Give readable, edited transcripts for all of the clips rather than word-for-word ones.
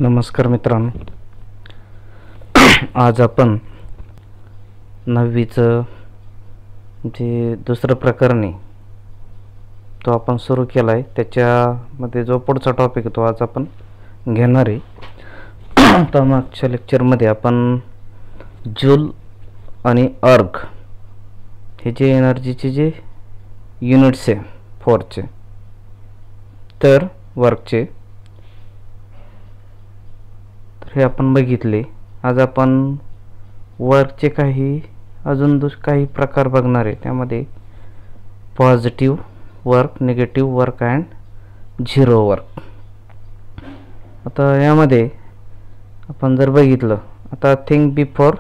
नमस्कार मित्रांनो, आज आपण 9वीचं जे दुसरं प्रकरण आहे तो आपण सुरू केला आहे. त्याच्यामध्ये जो पुढचा टॉपिक आहे तो आज आपण घेणार आहे. तर मागच्या लेक्चरमध्ये आपण जूल आणि अर्ग हे जे एनर्जीचे जे युनिट्स आहे फोर्सचे तर वर्कचे हे आपण बघितले. आज आपण वर्कचे अजून काही प्रकार बघणार आहे. त्यामध्ये positive work, negative work and zero work. आता यामध्ये आपण जर बघितलं, आता थिंक बिफोर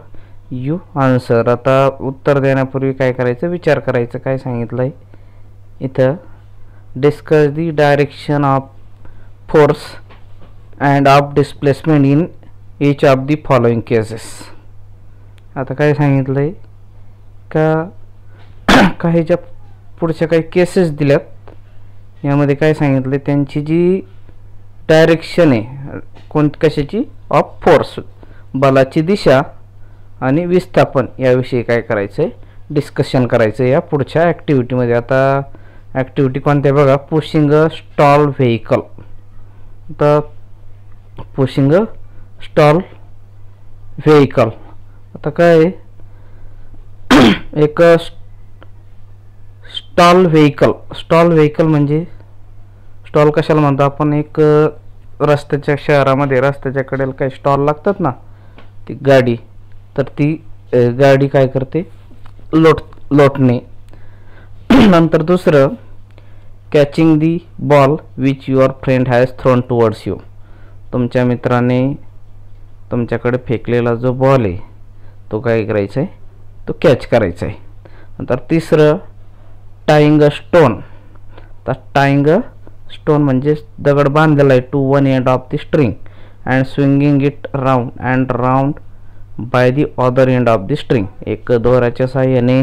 यू आन्सर. आता उत्तर देण्यापूर्वी काय करायचं, विचार करायचं. काय सांगितलं आहे इथं, discuss the direction of force and of displacement in each of the following cases. आता काय सांगितलं आहे का काहीच्या पुढच्या काही केसेस दिल्यात. यामध्ये काय सांगितलं आहे, त्यांची जी डायरेक्शन आहे कशाची, ऑफ फोर्स, बलाची दिशा आणि विस्थापन याविषयी काय करायचं आहे, डिस्कशन करायचं या पुढच्या ॲक्टिव्हिटीमध्ये. आता ॲक्टिव्हिटी कोणत्या बघा, पुशिंग अ स्टॉल व्हेकल. आता पुशिंग अ स्टॉल व्हेकल. आता काय एक स्टॉल व्हेकल म्हणजे स्टॉल कशाला म्हणतो आपण, एक रस्त्याच्या शहरामध्ये रस्त्याच्या कडेला काही स्टॉल लागतात ना, ती गाडी, तर ती गाडी काय करते, लोटणे. नंतर दुसरं, catching the ball which your friend has thrown towards you. तुमच्या मित्राने तुमच्याकडे फेकलेला जो बॉल आहे तो काय करायचा आहे, तो कॅच करायचा आहे. नंतर तिसरं, टाईंग अ स्टोन. तर टाईंग अ स्टोन म्हणजे दगड बांधलेला आहे to one end of the string and swinging it round and round by the other end of the string. एक दोऱ्याच्या साहाय्याने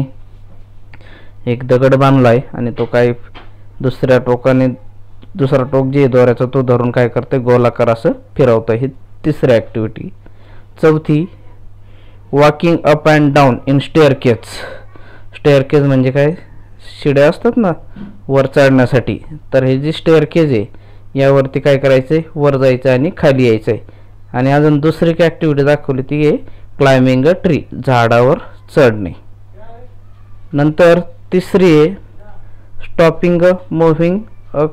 एक दगड बांधला आहे आणि तो काय दुसऱ्या टोकाने, दुसरा टोक जे दोऱ्याचा तो धरून काय करते, गोलाकार असं फिरवतं. ही तिसरी ॲक्टिव्हिटी. चौथी, walking up and down in staircase. Staircase म्हणजे काय, शिड्या असतात ना वर चढण्यासाठी, तर हे जी स्टेअरकेज आहे यावरती काय करायचं आहे, वर जायचं आणि खाली यायचं आहे. आणि अजून दुसरी काय ॲक्टिव्हिटी दाखवली ती आहे क्लाइम्बिंग अ ट्री, झाडावर चढणे. नंतर तिसरी आहे stopping a moving a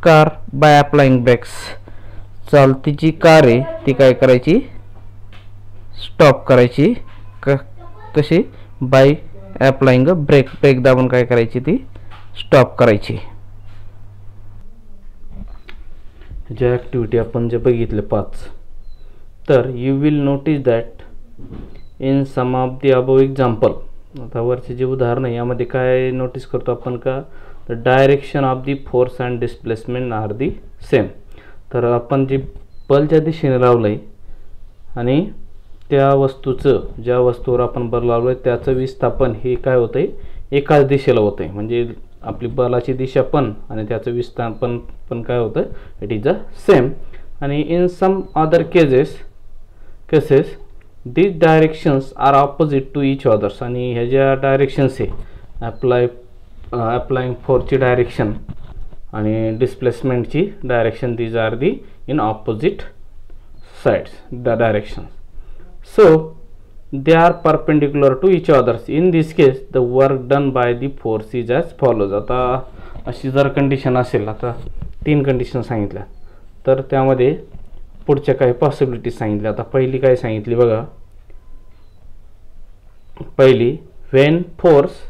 car by applying brakes. चालती जी कार आहे ती काय करायची, स्टॉप करायची. कशी, बाय अप्लाइंग ब्रेक दाबून काय करायची, ती स्टॉप करायची. ज्या ॲक्टिव्हिटी आपण जे बघितले 5, तर you will notice that in some of the above example. आता वरचे जे उदाहरण आहे यामध्ये काय नोटीस करतो आपण का, the direction of the force and displacement are the same. तर आपण जे बल ज्या दिशेने लावलं आहे आणि त्या वस्तूचं, ज्या वस्तूवर आपण बल लावलं आहे त्याचं विस्थापन हे काय होतं आहे, एकाच दिशेला होतं आहे. म्हणजे आपली बलाची दिशा पण आणि त्याचं विस्थापन पण काय होतं, इट इज अ सेम. आणि in some other cases these directions are opposite to each others. आणि ह्या ज्या डायरेक्शन्स आहे, अप्लाइंग फोर्सची डायरेक्शन आणि डिस्प्लेसमेंटची direction, these are the in opposite sides the direction. So they are perpendicular to each others. In this case the work done by the force is as follows. आता अशी जर condition असेल, आता 3 condition सांगितल्या, तर त्यामध्ये पुढच्या काही पॉसिबिलिटीज सांगितल्या. आता पहिली काय सांगितली बघा, पहिली, व्हेन फोर्स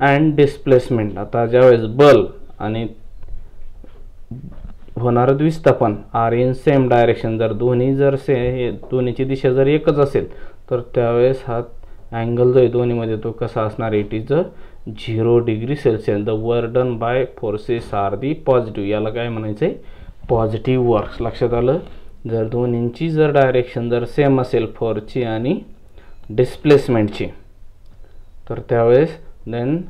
अँड डिस्प्लेसमेंट. आता ज्यावेळेस बल आणि होणारं विस्थापन आर इन सेम डायरेक्शन, जर दोन्हीची दिशा जर एकच असेल तर त्यावेळेस हा अँगल जो आहे दोन्हीमध्ये तो कसा असणार, it is 0 degree Celsius. The work done by forces are the positive. याला काय म्हणायचं आहे, पॉझिटिव्ह वर्क्स. लक्षात आलं, जर दोन्हींची जर डायरेक्शन जर सेम असेल फोर्सची आणि डिस्प्लेसमेंटची, तर त्यावेळेस then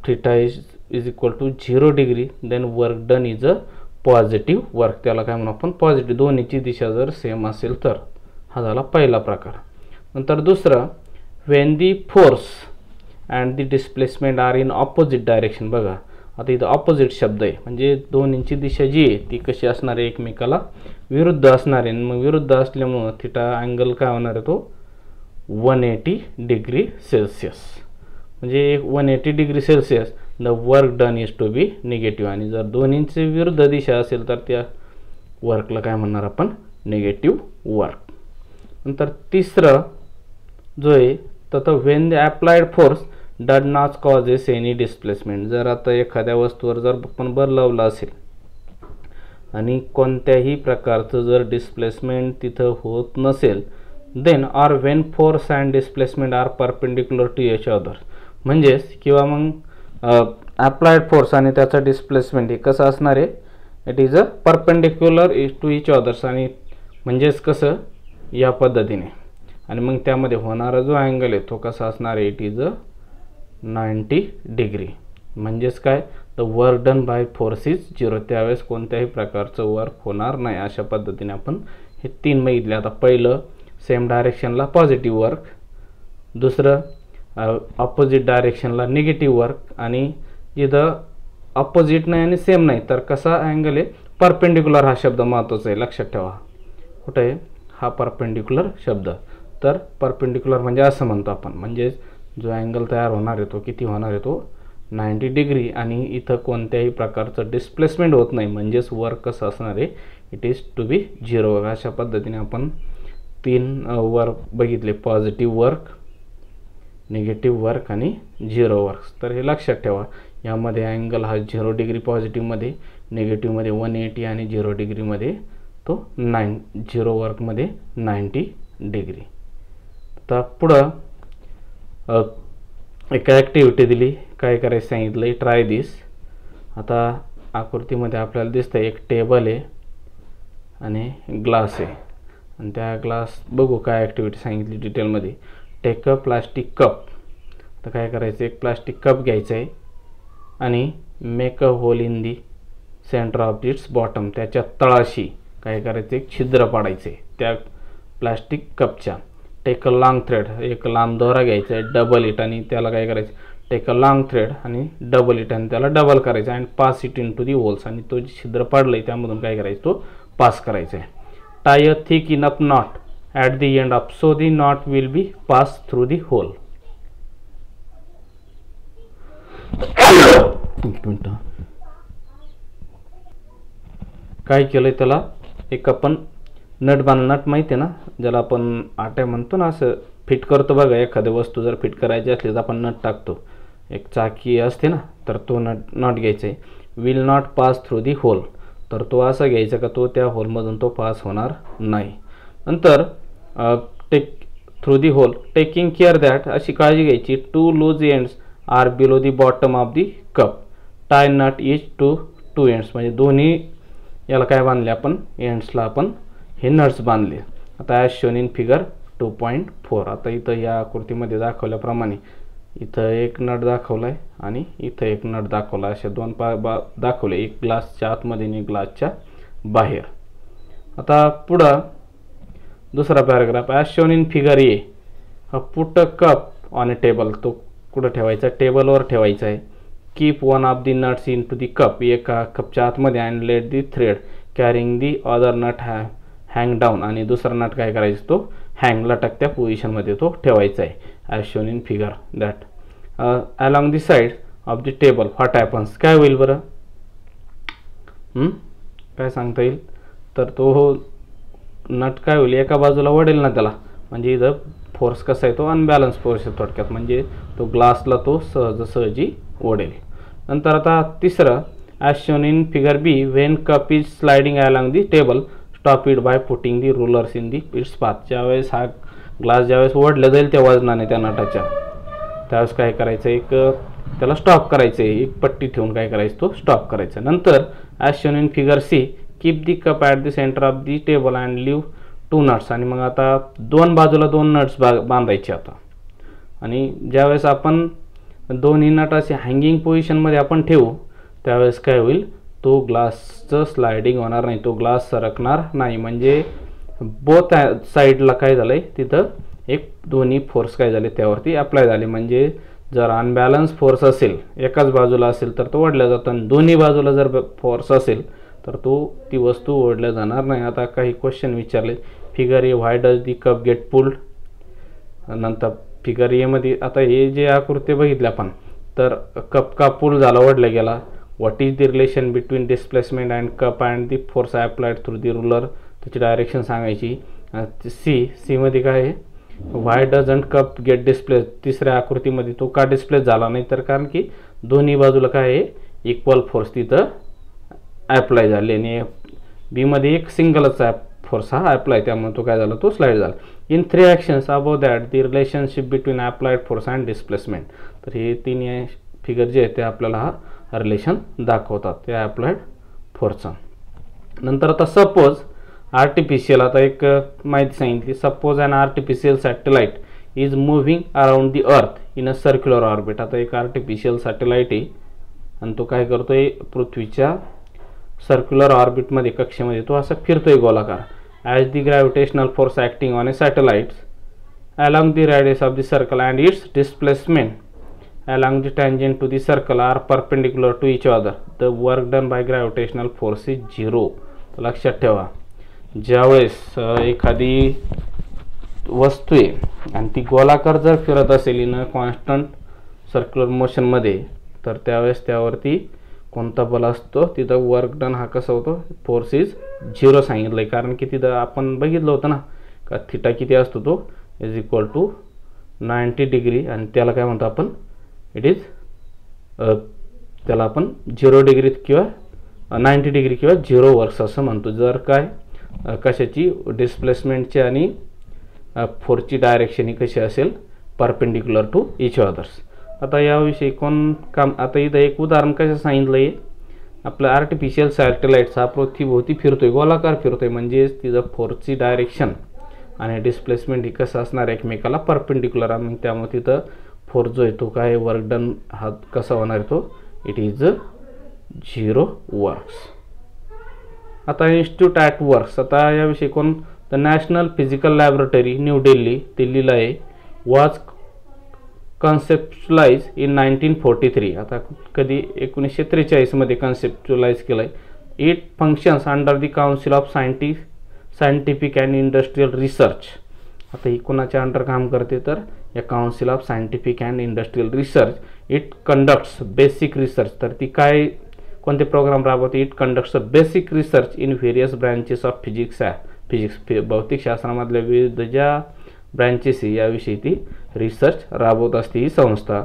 theta is equal to 0 degree, then work done is a positive work, त्याला काय म्हणू आपण पॉझिटिव्ह, दोन्हीची दिशा जर सेम असेल तर. हा झाला पहिला प्रकार. नंतर दुसरं, when the force and the displacement are in opposite direction. बघा आता इथं ऑपोजिट शब्द आहे, म्हणजे दोन्हीची दिशा जी आहे ती कशी असणार आहे, एकमेकाला विरुद्ध असणार आहे. मग विरुद्ध असल्यामुळं थिटा अँगल काय होणार आहे, तो 180 डिग्री सेल्सिअस. म्हणजे 180 degree Celsius the work done is to be negative. आणि जर दोन्हींची विरुद्ध दिशा असेल तर त्या वर्कला काय म्हणणार आपण, निगेटिव्ह वर्क. नंतर तिसरं जो आहे तर when the applied force did not causes any displacement. जर आता एखाद्या वस्तूवर जर आपण बल लावला असेल आणि कोणत्याही प्रकारचं जर डिस्प्लेसमेंट तिथं होत नसेल, then or when force and displacement are perpendicular to each other. म्हणजेच किंवा मग अप्लाइड फोर्स आणि त्याचा डिस्प्लेसमेंट हे कसं असणार आहे, it is a perpendicular to each others. आणि म्हणजेच कसं, या पद्धतीने. आणि मग त्यामध्ये होणारा जो अँगल आहे तो कसा असणार आहे, इट इज अ 90 डिग्री. म्हणजेच काय, the work done by force is 0. त्यावेळेस कोणत्याही प्रकारचं वर्क होणार नाही. अशा पद्धतीने आपण हे 3 बघितले. आता पहिलं सेम डायरेक्शनला पॉझिटिव्ह वर्क, दुसरं ऑपोजिट डायरेक्शनला निगेटिव्ह वर्क, आणि इथं ऑपोजिट नाही आणि सेम नाही तर कसा अँगल आहे, परपेंडिक्युलर. हा शब्द महत्त्वाचा आहे, लक्षात ठेवा. कुठं आहे हा परपेंडिक्युलर शब्द. तर परपेंडिक्युलर म्हणजे असं म्हणतो आपण, म्हणजे जो अँगल तयार होणार आहे तो किती होणार आहे, तो 90 डिग्री. आणि इथं कोणत्याही प्रकारचं डिस्प्लेसमेंट होत नाही, म्हणजेच वर्क कसं असणार आहे, इट इज टू बी 0. अशा पद्धतीने आपण 3 वर्क बघितले, पॉझिटिव्ह वर्क, निगेटिव्ह वर्क आणि 0 वर्क. तर हे लक्षात ठेवा, यामध्ये अँगल हा 0 डिग्री पॉझिटिव्हमध्ये, निगेटिव्हमध्ये 180 आणि 0 डिग्रीमध्ये तो 0 वर्कमध्ये 90 डिग्री. आता पुढं एक ॲक्टिव्हिटी दिली, काय करायचं सांगितलं, ट्राय दिस. आता आकृतीमध्ये आपल्याला दिसतं एक टेबल आहे आणि ग्लास आहे, आणि त्या ग्लास बघू काय ॲक्टिव्हिटी सांगितली डिटेलमध्ये. Take a plastic cup. तर काय करायचं, एक प्लास्टिक कप घ्यायचं आहे आणि make a hole in the centre of its bottom. त्याच्या तळाशी काय करायचं, एक छिद्र पाडायचं आहे त्या प्लास्टिक कपच्या. Take a long thread. एक लांब दोरा घ्यायचा आहे, डबल इट, आणि त्याला काय करायचं, टेक अ लॉंग थ्रेड आणि डबल इट, आणि त्याला डबल करायचं and pass it into the holes. आणि तो छिद्र पाडलं आहे त्यामधून काय करायचं, तो पास करायचा आहे. Tie a thick enough not at the end up so the knot will be passed through the hole. काय केलंय, त्याला एक आपण नट नट माहिती आहे ना, ज्याला आपण आट्या म्हणतो ना, असं फिट करतो बघा. एखादी वस्तू जर फिट करायची असली तर आपण नट टाकतो, एक चाकी असते ना, तर तो नट घ्यायचा आहे. Will not pass through the hole. तर तो असा घ्यायचा का तो त्या होलमधून तो पास होणार नाही. नंतर take through the hole, taking care that, अशी काळजी घ्यायची, 2 loose ends are below the bottom of the cup. Tie nut is to 2 ends. म्हणजे दोन्ही याला काय बांधले आपण, एंड्सला आपण हे नट्स बांधले. आता ॲज शोन इन फिगर 2.4. आता इथं या आकृतीमध्ये दाखवल्याप्रमाणे इथं एक नट दाखवला आहे आणि इथं एक नट दाखवला. असे 2 दाखवले, एक ग्लासच्या आतमध्ये आणि एक ग्लासच्या बाहेर. आता पुढं दुसरा paragraph, as shown in figure A, put a cup on a table. तो कुठं ठेवायचा, टेबलवर ठेवायचा आहे. Keep one of the nuts into the cup. एका कपच्या आतमध्ये and let the thread carrying the other nut hang down. आणि दुसरा नट काय करायचं, तो हँग लटकत्या पोझिशनमध्ये तो ठेवायचा आहे, as shown in figure that. Along the side of the table what happens. काय होईल बरं, काय सांगता येईल, तर तो नट काय होईल, एका बाजूला वडेल ना त्याला. म्हणजे इथं फोर्स कसा आहे, तो अनबॅलन्स फोर्स आहे थोडक्यात. म्हणजे तो ग्लासला तो सहजासहजी ओढेल. नंतर आता तिसरं, as shown in figure B, when cup is sliding along the table stop it by putting the rulers in the its path. ज्यावेळेस हा ग्लास ज्यावेळेस ओढला जाईल त्या वजनाने त्या नटाच्या, त्यावेळेस काय करायचं, एक त्याला स्टॉप करायचं आहे, एक पट्टी ठेवून काय करायचं, तो स्टॉप करायचा. नंतर as shown in figure C, keep the cup at the centre of the table and leave 2 nuts. आणि मग आता 2 बाजूला 2 नट्स बांधायचे आता. आणि ज्यावेळेस आपण दोन्ही नट असे हँगिंग पोझिशनमध्ये आपण ठेवू त्यावेळेस काय होईल, तो ग्लासचं स्लायडिंग होणार नाही, तो ग्लास सरकणार नाही. म्हणजे बोथ साईडला काय झालंय, तिथं एक दोन्ही फोर्स काय झाले त्यावरती अप्लाय झाले. म्हणजे जर अनबॅलन्स फोर्स असेल, एकाच बाजूला असेल तर तो ओढल्या जातो, आणि दोन्ही बाजूला जर फोर्स असेल तर ती वस्तू ओढल्या जाणार नाही. आता काही क्वेश्चन विचारले. Figure A, why does the cup get pulled. नंतर फिगर ए मध्ये आता हे जे आकृती बघितले आपण, तर कप का पुल झाला, ओढला गेला. What is the relation between displacement and cup and the force applied through the ruler. त्याची डायरेक्शन सांगायची. सी मध्ये काय आहे, why doesn't cup get displace. तिसऱ्या आकृतीमध्ये तो का डिस्प्लेस झाला नाही, तर कारण की दोन्ही बाजूला काय आहे, इक्वल फोर्स तिथं अप्लाय झाले. आणि बी मध्ये एक सिंगलच फोर्स हा अप्लाय, त्यामुळे तो काय झाला, तो स्लाइड झाला. In 3 actions above that the relationship between applied force and displacement. तर हे 3 फिगर जे आहेत ते आपल्याला हा रिलेशन दाखवतात त्या अप्लाइड फोर्सचा. नंतर आता सपोज आर्टिफिशियल, आता एक माहिती सांगितली. Suppose an artificial satellite is moving around the earth in a circular orbit. आता एक आर्टिफिशियल सॅटेलाइट आहे आणि तो काय करतोय, पृथ्वीच्या सर्क्युलर ऑर्बिटमध्ये, कक्षेमध्ये तो असा फिरतोय गोलाकार. As the gravitational force acting on A satellites along the radius of the circle and it's displacement along the tangent to the circle are perpendicular to each other, the work done by gravitational force is 0. लक्षात ठेवा, ज्यावेळेस एखादी वस्तू आहे आणि ती गोलाकार जर फिरत असेल इन कॉन्स्टंट सर्क्युलर मोशनमध्ये, तर त्यावेळेस त्यावरती कोणता बल असतो, तिथं वर्क डन हा कसा होतो, फोर्स इज 0 सांगितलं आहे. कारण की तिथं आपण बघितलं होतं ना का थिटा किती असतो, तो इज इक्वल टू 90 डिग्री, आणि त्याला काय म्हणतो आपण, इट इज त्याला आपण 0 डिग्री किंवा 90 डिग्री किंवा 0 वर्क्स असं म्हणतो. जर काय कशाची डिस्प्लेसमेंटची आणि फोर्सची डायरेक्शन ही कशी असेल, परपेंडिक्युलर टू इच अदर्स. आता याविषयी कोण काम, आता इथं एक उदाहरण कसं सांगितलं आहे, आपलं आर्टिफिशियल सॅटेलाइट्स हा पृथ्वीभोवती फिरतोय, गोलाकार फिरतोय, म्हणजे तिथं फोर्सची डायरेक्शन आणि डिस्प्लेसमेंट ही कसं असणार, एकमेकाला परपेंडिक्युलर. आणि त्यामुळे तिथं फोर्स जो आहे तो काय, वर्क डन हा कसा होणार आहे, तो इट इज 0 वर्क्स. आता इन्स्टिट्यूट ॲट वर्क्स, आता याविषयी कोण, the national physical laboratory new दिल्लीला आहे, वॉज कन्सेप्च्युलाइज इन 1943. आता कधी 1943 मध्ये कन्सेप्च्युलाइज केलं आहे. It functions under the Council of Scientific and Industrial Research. आता ही कोणाच्या अंडर काम करते, तर या Council of Scientific and Industrial Research. It conducts basic research. तर ती काय, कोणते प्रोग्राम राबवते, it conducts basic research in various branches of physics. भौतिकशास्त्रामधल्या विविध ज्या ब्रँचेस याविषयी ती रिसर्च राबवत असते ही संस्था.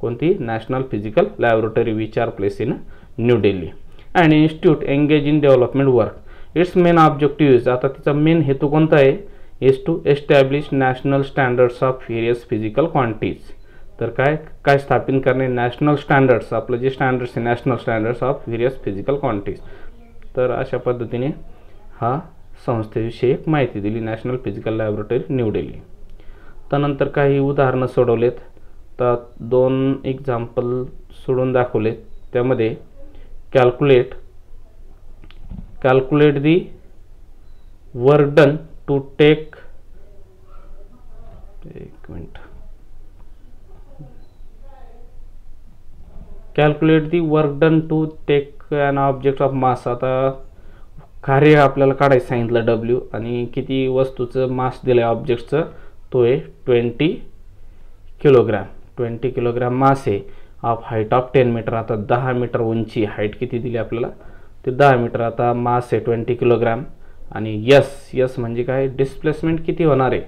कोणती, national physical laboratory which are place in New Delhi. And institute engage in development work. Its main objective is, आता तिचा मेन हेतू कोणता आहे, is to establish national standards of various physical quantities. तर काय स्थापित करणे, नॅशनल स्टँडर्ड्स, आपलं जे स्टँडर्ड्स आहे national standards of various physical quantities. तर अशा पद्धतीने हा संस्थेविषयी एक माहिती दिली, national physical laboratory new Delhi. त्यानंतर काही उदाहरणं सोडवलेत, तर 2 एक्झाम्पल सोडून दाखवलेत. त्यामध्ये calculate the work done to take, एक minute, calculate the work done to take an object of mass. आता कार्य आपल्याला काढायचं सांगितलं W, आणि किती वस्तूचं मास दिलं आहे ऑब्जेक्टचं, तो आहे 20 किलोग्रॅम. 20 किलोग्रॅम मास आहे. Of height of 10 metre. आता 10 मीटर उंची, हाईट किती दिली आपल्याला, ते 10 मीटर. आता मास आहे 20 किलोग्रॅम. आणि यस म्हणजे काय, डिस्प्लेसमेंट किती होणार आहे,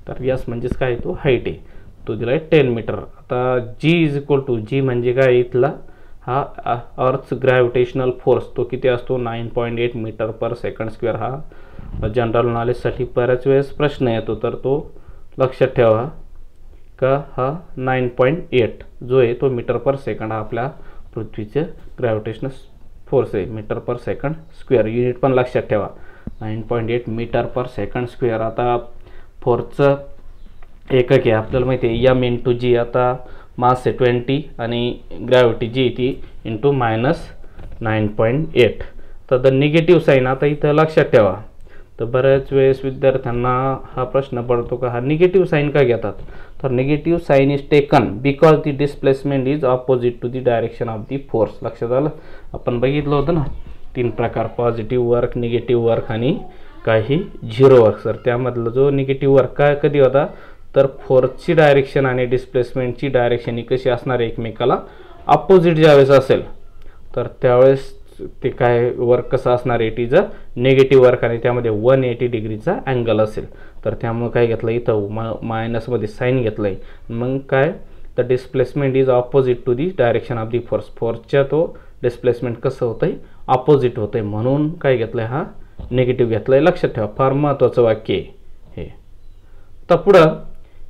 तर यस म्हणजेच काय, तो हाईट आहे, तो दिला आहे 10 मीटर. आता G is equal to, G म्हणजे काय, इथला हा अर्थ ग्रॅव्हिटेशनल फोर्स तो किती असतो, 9.8 मीटर पर सेकंड स्क्वेअर. हा जनरल नॉलेजसाठी बऱ्याच वेळेस प्रश्न येतो, तर तो लक्षात ठेवा का हा 9.8 जो आहे तो मीटर पर सेकंड हा आपल्या पृथ्वीचे ग्रॅव्हिटेशनल फोर्स आहे, मीटर पर सेकंड स्क्वेअर. युनिट पण लक्षात ठेवा, 9.8 मीटर पर सेकंड स्क्वेअर. आता फोर्सचं एकक आहे आपल्याला माहिती आहे M इंटू G. आता मास आहे 20 आणि ग्रॅव्हिटी जी ती इंटू 9.8. तर द निगेटिव्ह साईन, आता इथं लक्षात ठेवा, तर बऱ्याच वेळेस विद्यार्थ्यांना हा प्रश्न पडतो का हा निगेटिव्ह साईन का घेतात. तर negative sign is taken because the displacement is opposite to the direction of the force. लक्षात आलं, आपण बघितलं होतं ना 3 प्रकार, पॉझिटिव्ह वर्क, निगेटिव्ह वर्क आणि काही झिरो वर्क. तर त्यामधला जो निगेटिव्ह वर्क काय कधी होता, तर फोर्सची डायरेक्शन आणि डिस्प्लेसमेंटची डायरेक्शन ही कशी असणार आहे, एकमेकाला अपोजिट ज्यावेळेस असेल तर त्यावेळेस ते काय वर्क कसं असणार आहे, it is a negative work आणि त्यामध्ये 180 डिग्रीचा अँगल असेल. तर त्यामुळे काय घेतलं इथं मायनसमध्ये साईन घेतलं आहे. मग काय, the displacement is opposite to the direction of the force. फोर्सच्या तो डिस्प्लेसमेंट कसं होतं आहे, ऑपोजिट होतं आहे, म्हणून काय घेतलं आहे, हा निगेटिव्ह घेतलं आहे. लक्षात ठेवा, फार महत्त्वाचं वाक्य आहे हे. तर पुढं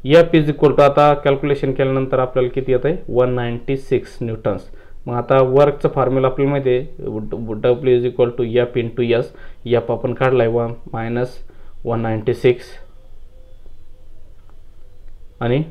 एफ इज इक्वल टू, आता कॅल्क्युलेशन केल्यानंतर आपल्याला किती येतं आहे, 196 न्यूटन्स. मग आता वर्कचं फॉर्म्युला आपल्याला माहिती आहे, W is equal to F into S. F आपण काढला आहे -196 आणि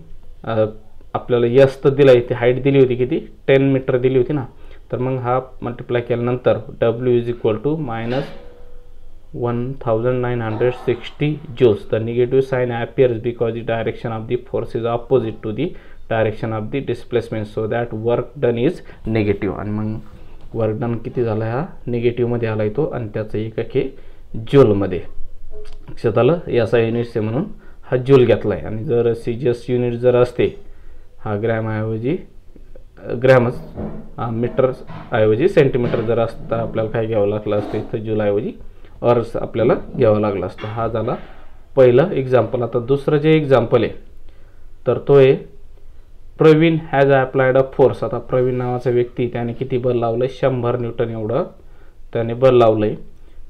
आपल्याला एस तर दिला आहे, ती हाईट दिली होती किती, 10 मीटर दिली होती ना. तर मग हा मल्टिप्लाय केल्यानंतर W is equal to -1960 joules. The negative sign appears because the direction of the force is opposite to the direction of the displacement, so that work done is negative. आणि मग work done किती झाला, हा निगेटिव्हमध्ये आला तो आणि त्याचं एकक हे जूलमध्ये. लक्षात आलं, याचा युनिट्स आहे म्हणून हा जूल घेतला आहे. आणि जर सीजीएस युनिट जर असते, हा ग्रॅमऐवजी ग्रॅमच, मीटर ऐवजी सेंटीमीटर जर असता आपल्याला काय घ्यावं लागलं असतं, इथं जूलऐवजी अर्स आपल्याला घ्यावं लागलं असतं. हा झाला पहिलं एक्झाम्पल. आता दुसरं जे एक्झाम्पल आहे तर तो आहे Praveen has applied a force. आता प्रवीण नावाचा व्यक्ती, त्याने किती बल लावलं आहे, 100 न्यूटन एवढं त्याने बल लावलं आहे.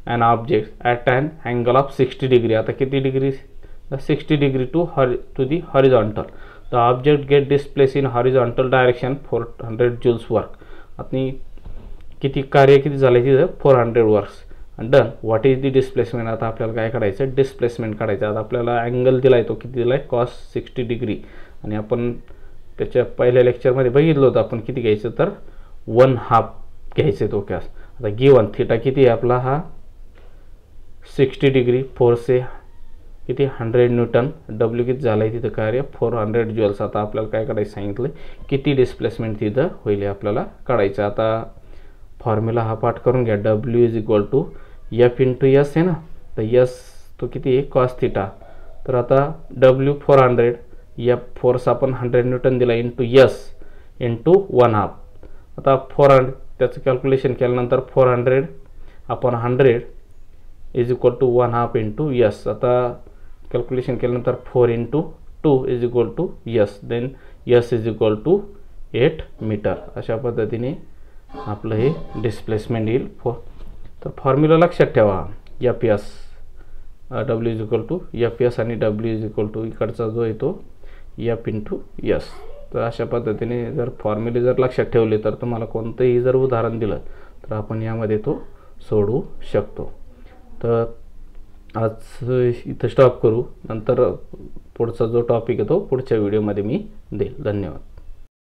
And object at an angle of 60 degree. आता किती degree, 60 degree to the horizontal. The object get displace in horizontal direction 400 joules work. आता किती कार्य किती झालं तिथं, 400 works done. What is the displacement. आता आपल्याला काय काढायचं, डिस्प्लेसमेंट काढायचं. आता आपल्याला अँगल दिला आहे तो किती दिला आहे, कॉस 60 डिग्री. आणि आपण त्याच्या पहिल्या लेक्चरमध्ये बघितलं होतं आपण किती घ्यायचं, तर 1/2 घ्यायचं तो कॅस. आता गिवन थिटा किती आहे आपला, हा 60 डिग्री, फोर्स आहे किती 100 न्यूटन, डब्ल्यू किती झालं आहे तिथं कार्य 400 joules. आता आपल्याला काय काढायचं सांगितलं, किती डिस्प्लेसमेंट तिथं होईल आपल्याला काढायचं. आता फॉर्म्युला हा पाठ करून घ्या, W is equal to F into S आहे ना, तर एस तो किती आहे, कॉस थिटा. तर आता डब्ल्यू 400, एफ फोर्स आपण 100 न्यूटन दिला, इंटू एस इंटू 1/2. आता 400 त्याचं कॅल्क्युलेशन केल्यानंतर 400 आपण 100 is equal to 1/2 into S. आता कॅल्क्युलेशन केल्यानंतर 4 into 2 is equal to S, then S is equal to 8 metre. अशा पद्धतीने आपलं हे डिस्प्लेसमेंट येईल. तर फॉर्म्युला लक्षात ठेवा, F S, W is equal to F S आणि डब्ल्यू इज इक्वल टू इकडचा जो आहे तो एफ इंटू एस. तर अशा पद्धतीने जर फॉर्म्युले जर लक्षात ठेवले तर तुम्हाला कोणतंही जर उदाहरण दिलं तर आपण यामध्ये तो सोडवू शकतो. तर आज इथं स्टॉप करू, नंतर पुढचा जो टॉपिक आहे तो पुढच्या व्हिडिओमध्ये मी देईल. धन्यवाद.